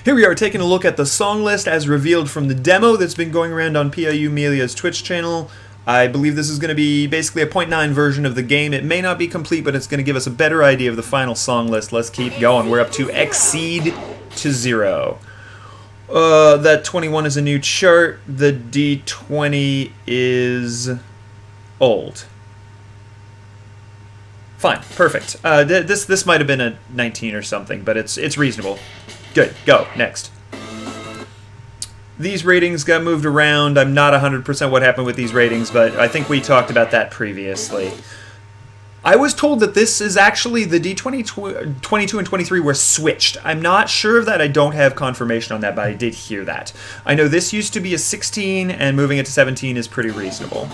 Here we are taking a look at the song list as revealed from the demo that's been going around on PIUMillia's Twitch channel. I believe this is going to be basically a 0.9 version of the game. It may not be complete, but it's going to give us a better idea of the final song list. Let's keep going. We're up to Exceed-NXA. That 21 is a new chart. The D20 is old. Fine, perfect. This might have been a 19 or something, but it's reasonable. Good, go, next. These ratings got moved around. I'm not 100% what happened with these ratings, but I think we talked about that previously. I was told that this is actually the D20, 22 and 23 were switched. I'm not sure of that. I don't have confirmation on that, but I did hear that. I know this used to be a 16, and moving it to 17 is pretty reasonable.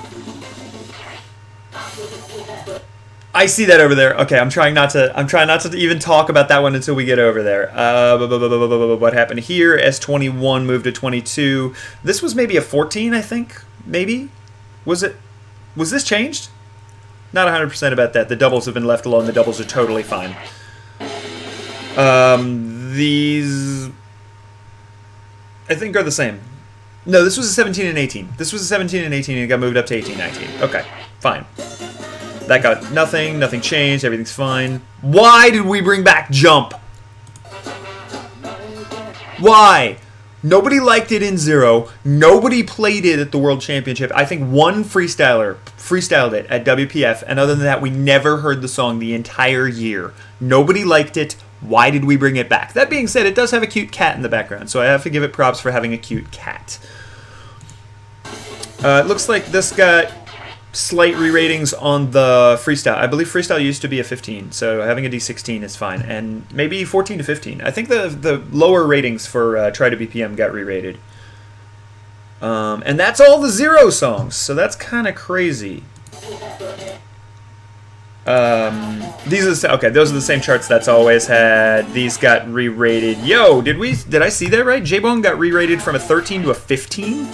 I see that over there. Okay, I'm trying not to even talk about that one until we get over there. What happened here? S21 moved to 22. This was maybe a 14, I think. Maybe. Was this changed? Not 100% about that. The doubles have been left alone. The doubles are totally fine. These I think are the same. No, this was a 17 and 18. This was a 17 and 18 and it got moved up to 18, 19. Okay, fine. That got nothing changed, everything's fine. Why did we bring back Jump? Why? Nobody liked it in Zero. Nobody played it at the World Championship. I think one freestyler freestyled it at WPF, and other than that, we never heard the song the entire year. Nobody liked it. Why did we bring it back? That being said, it does have a cute cat in the background, so I have to give it props for having a cute cat. It looks like this got slight re-ratings on the freestyle. I believe freestyle used to be a 15, so having a D16 is fine, and maybe 14 to 15. I think the lower ratings for Try to BPM got re-rated. And that's all the Zero songs, so that's kind of crazy. These are okay. Those are the same charts that's always had. These got re-rated. Yo, did I see that right? Jboy got re-rated from a 13 to a 15.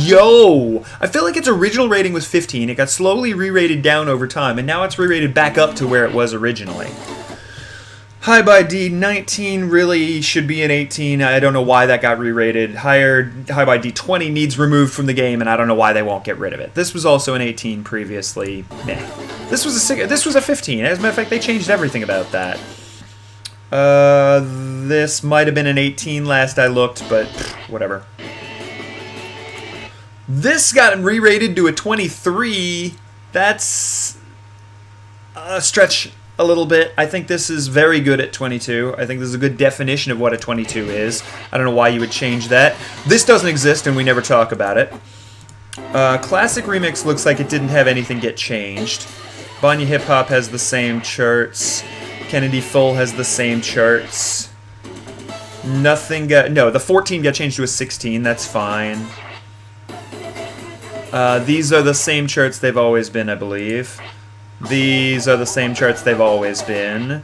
Yo! I feel like its original rating was 15. It got slowly re-rated down over time, and now it's re-rated back up to where it was originally. High by D19 really should be an 18. I don't know why that got re-rated. High by D20 needs removed from the game, and I don't know why they won't get rid of it. This was also an 18 previously. Meh. This was a 15. As a matter of fact, they changed everything about that. This might have been an 18 last I looked, but whatever. This got re-rated to a 23. That's a stretch a little bit. I think this is very good at 22. I think this is a good definition of what a 22 is. I don't know why you would change that. This doesn't exist and we never talk about it. Classic Remix looks like it didn't have anything get changed. Banya Hip Hop has the same charts. Kennedy Full has the same charts. Nothing got... No, the 14 got changed to a 16. That's fine. These are the same charts they've always been, I believe. These are the same charts they've always been.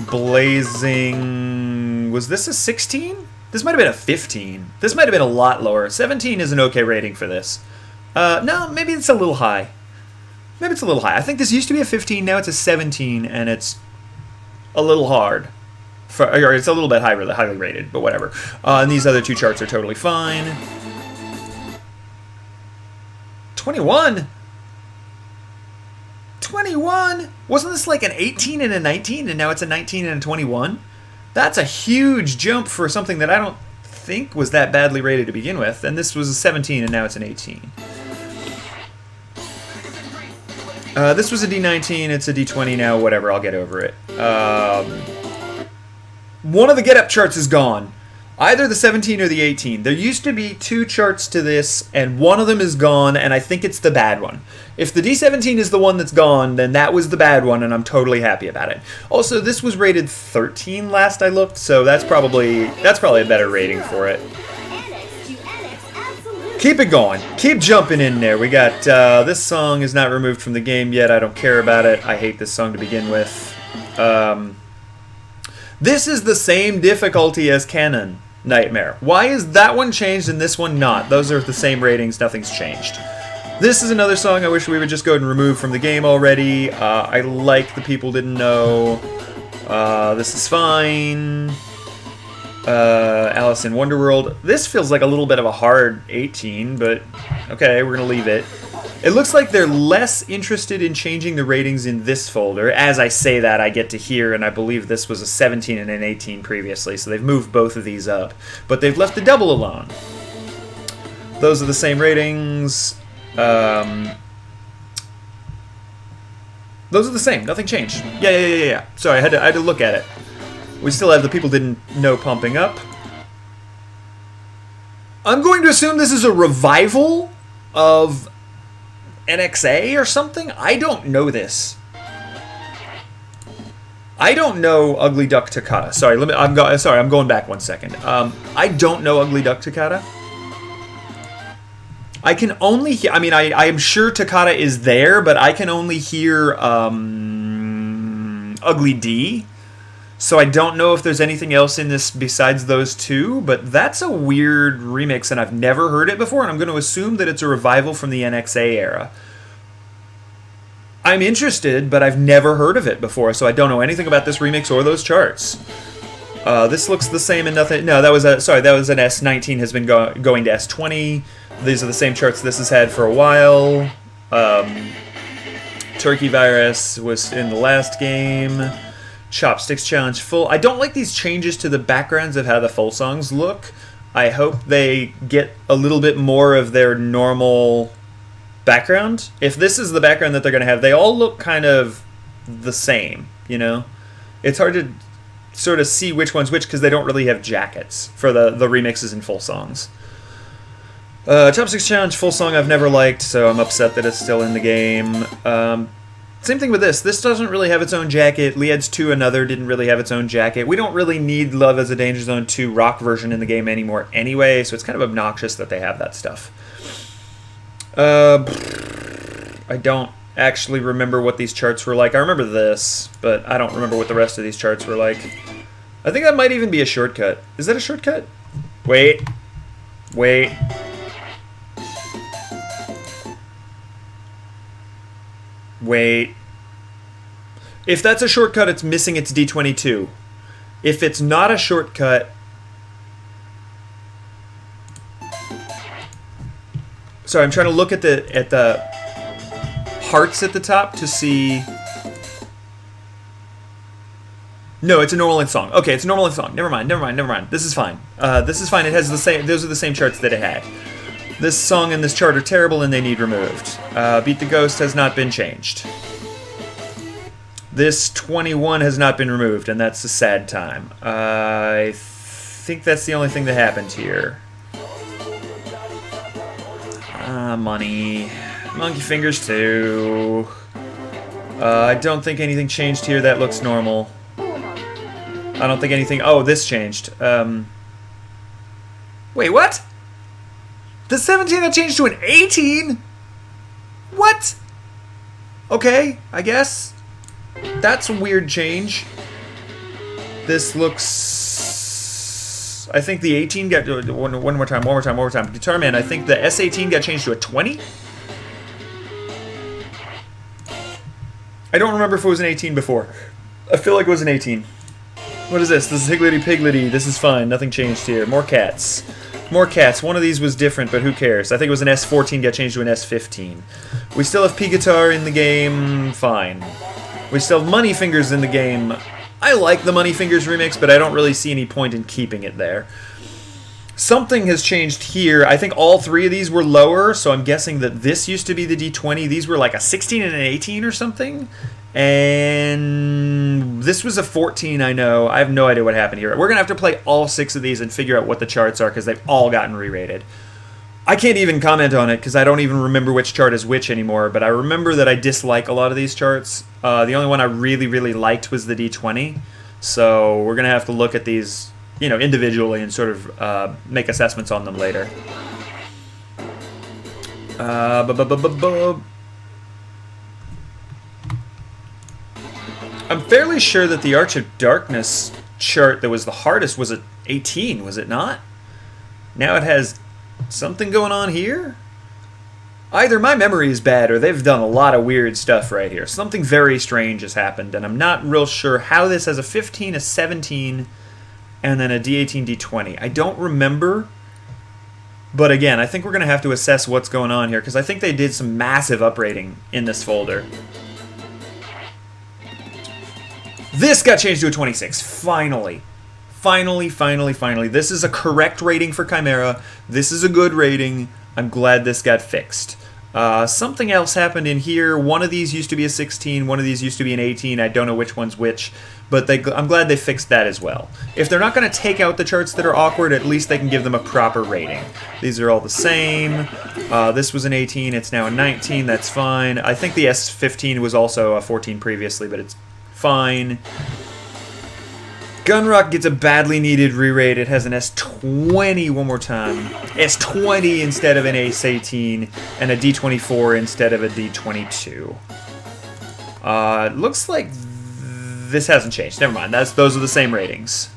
Blazing... Was this a 16? This might have been a 15. This might have been a lot lower. 17 is an okay rating for this. No, maybe it's a little high. Maybe it's a little high. I think this used to be a 15, now it's a 17, and it's a little hard. Or it's a little bit highly rated, but whatever. And these other two charts are totally fine. 21? 21? Wasn't this like an 18 and a 19 and now it's a 19 and a 21? That's a huge jump for something that I don't think was that badly rated to begin with. And this was a 17 and now it's an 18. This was a D19, it's a D20 now, whatever, I'll get over it. One of the get-up charts is gone. Either the 17 or the 18. There used to be two charts to this, and one of them is gone, and I think it's the bad one. If the D17 is the one that's gone, then that was the bad one, and I'm totally happy about it. Also, this was rated 13 last I looked, so that's probably a better rating for it. Keep it going. Keep jumping in there. We got, this song is not removed from the game yet. I don't care about it. I hate this song to begin with. This is the same difficulty as Canon Nightmare. Why is that one changed and this one not? Those are the same ratings, nothing's changed. This is another song I wish we would just go ahead and remove from the game already. I like the people didn't know. This is fine. Alice in Wonderworld. This feels like a little bit of a hard 18, but okay, we're going to leave it. It looks like they're less interested in changing the ratings in this folder. As I say that, I get to here, and I believe this was a 17 and an 18 previously, so they've moved both of these up. But they've left the double alone. Those are the same ratings. Those are the same. Nothing changed. Yeah. Sorry, I had to look at it. We still have the people didn't know pumping up. I'm going to assume this is a revival of NXA or something? I don't know this. I don't know Ugly Duck Toccata. Sorry, I'm going back 1 second. I don't know Ugly Duck Toccata. I can only hear... I mean, I am sure Toccata is there, but I can only hear Ugly D. So I don't know if there's anything else in this besides those two, but that's a weird remix, and I've never heard it before, and I'm going to assume that it's a revival from the NXA era. I'm interested, but I've never heard of it before, so I don't know anything about this remix or those charts. This looks the same and nothing... No, that was an S19 has been going to S20. These are the same charts this has had for a while. Turkey Virus was in the last game. Chopsticks Challenge full. I don't like these changes to the backgrounds of how the full songs look. I hope they get a little bit more of their normal background. If this is the background that they're going to have, they all look kind of the same, you know? It's hard to sort of see which one's which because they don't really have jackets for the remixes and full songs. Chopsticks Challenge full song I've never liked, so I'm upset that it's still in the game. Same thing with this. This doesn't really have its own jacket. Lied's 2 Another didn't really have its own jacket. We don't really need Love as a Danger Zone 2 rock version in the game anymore anyway, so it's kind of obnoxious that they have that stuff. I don't actually remember what these charts were like. I remember this, but I don't remember what the rest of these charts were like. I think that might even be a shortcut. Is that a shortcut? Wait. If that's a shortcut, it's missing its D22. If it's not a shortcut... Sorry, I'm trying to look at the hearts at the top to see... No, it's a normal length song. Okay, it's a normal length song. Never mind. This is fine. This is fine. It has the same... Those are the same charts that it had. This song and this chart are terrible and they need removed. Beat the Ghost has not been changed. This 21 has not been removed, and that's a sad time. I think that's the only thing that happened here. Money. Monkey Fingers 2. I don't think anything changed here. That looks normal. I don't think anything... Oh, this changed. Wait, what? The 17 got changed to an 18? What? Okay, I guess. That's a weird change. This looks... I think the 18 got... One more time. Guitar Man, I think the S18 got changed to a 20? I don't remember if it was an 18 before. I feel like it was an 18. What is this? This is Higgledy Piggledy. This is fine. Nothing changed here. More cats. More cats. One of these was different, but who cares? I think it was an S14 got changed to an S15. We still have P-Guitar in the game. Fine. We still have Money Fingers in the game. I like the Money Fingers remix, but I don't really see any point in keeping it there. Something has changed here. I think all three of these were lower, so I'm guessing that this used to be the D20. These were like a 16 and an 18 or something. And this was a 14, I know. I have no idea what happened here. We're going to have to play all 6 of these and figure out what the charts are because they've all gotten re-rated. I can't even comment on it because I don't even remember which chart is which anymore, but I remember that I dislike a lot of these charts. The only one I really, really liked was the D20. So we're going to have to look at these, you know, individually and sort of make assessments on them later. I'm fairly sure that the Arch of Darkness chart that was the hardest was at 18, was it not? Now it has something going on here? Either my memory is bad or they've done a lot of weird stuff right here. Something very strange has happened, and I'm not real sure how this has a 15, a 17, and then a D18, D20. I don't remember, but again, I think we're going to have to assess what's going on here, because I think they did some massive uprating in this folder. This got changed to a 26, finally. Finally. This is a correct rating for Chimera. This is a good rating. I'm glad this got fixed. Something else happened in here. One of these used to be a 16, one of these used to be an 18. I don't know which one's which, but I'm glad they fixed that as well. If they're not going to take out the charts that are awkward, at least they can give them a proper rating. These are all the same. This was an 18, it's now a 19, that's fine. I think the S15 was also a 14 previously, but it's fine. Gunrock gets a badly needed re-rate. It has an S20 one more time. S20 instead of an S18, and a D24 instead of a D22. Looks like this hasn't changed. Never mind. Those are the same ratings.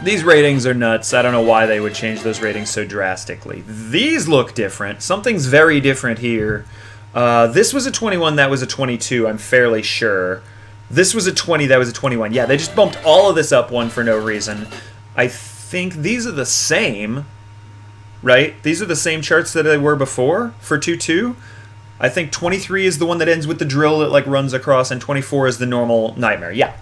These ratings are nuts. I don't know why they would change those ratings so drastically. These look different. Something's very different here. This was a 21, that was a 22, I'm fairly sure. This was a 20, that was a 21. Yeah, they just bumped all of this up one for no reason. I think these are the same, right? These are the same charts that they were before for 2-2. I think 23 is the one that ends with the drill that like runs across, and 24 is the normal Nightmare. Yeah.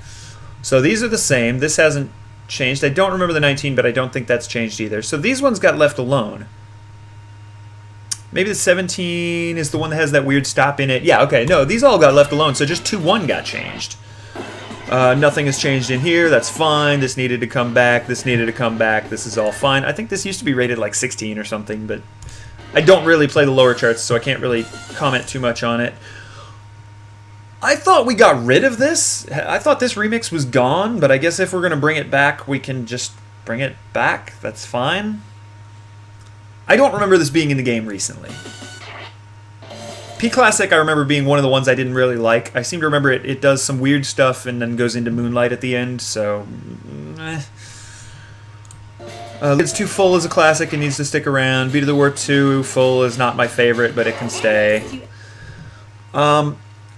So these are the same. This hasn't changed. I don't remember the 19, but I don't think that's changed either. So these ones got left alone. Maybe the 17 is the one that has that weird stop in it. Yeah, okay, no, these all got left alone, so just 2-1 got changed. Nothing has changed in here, that's fine. This needed to come back, this needed to come back, this is all fine. I think this used to be rated like 16 or something, but I don't really play the lower charts, so I can't really comment too much on it. I thought we got rid of this. I thought this remix was gone, but I guess if we're going to bring it back, we can just bring it back. That's fine. I don't remember this being in the game recently. P-Classic, I remember being one of the ones I didn't really like. I seem to remember it does some weird stuff and then goes into Moonlight at the end, so... It's too full as a classic, it needs to stick around. Beat of the War 2, full is not my favorite, but it can stay.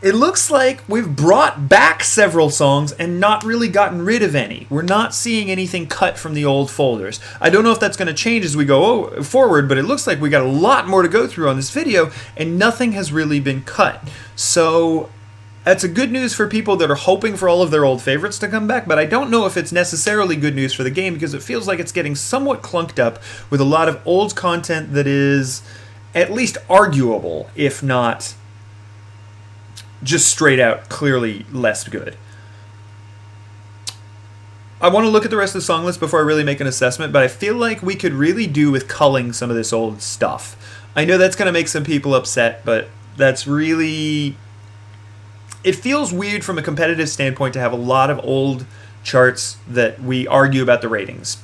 It looks like we've brought back several songs and not really gotten rid of any. We're not seeing anything cut from the old folders. I don't know if that's going to change as we go forward, but it looks like we got a lot more to go through on this video, and nothing has really been cut. So that's a good news for people that are hoping for all of their old favorites to come back, but I don't know if it's necessarily good news for the game, because it feels like it's getting somewhat clunked up with a lot of old content that is at least arguable, if not just straight out clearly less good. I want to look at the rest of the song list before I really make an assessment, but I feel like we could really do with culling some of this old stuff. I know that's going to make some people upset, but that's really... It feels weird from a competitive standpoint to have a lot of old charts that we argue about the ratings.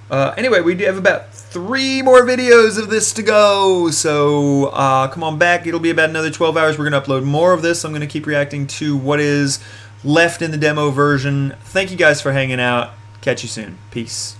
Anyway, we do have about 3 more videos of this to go, so come on back. It'll be about another 12 hours. We're going to upload more of this. I'm going to keep reacting to what is left in the demo version. Thank you guys for hanging out. Catch you soon. Peace.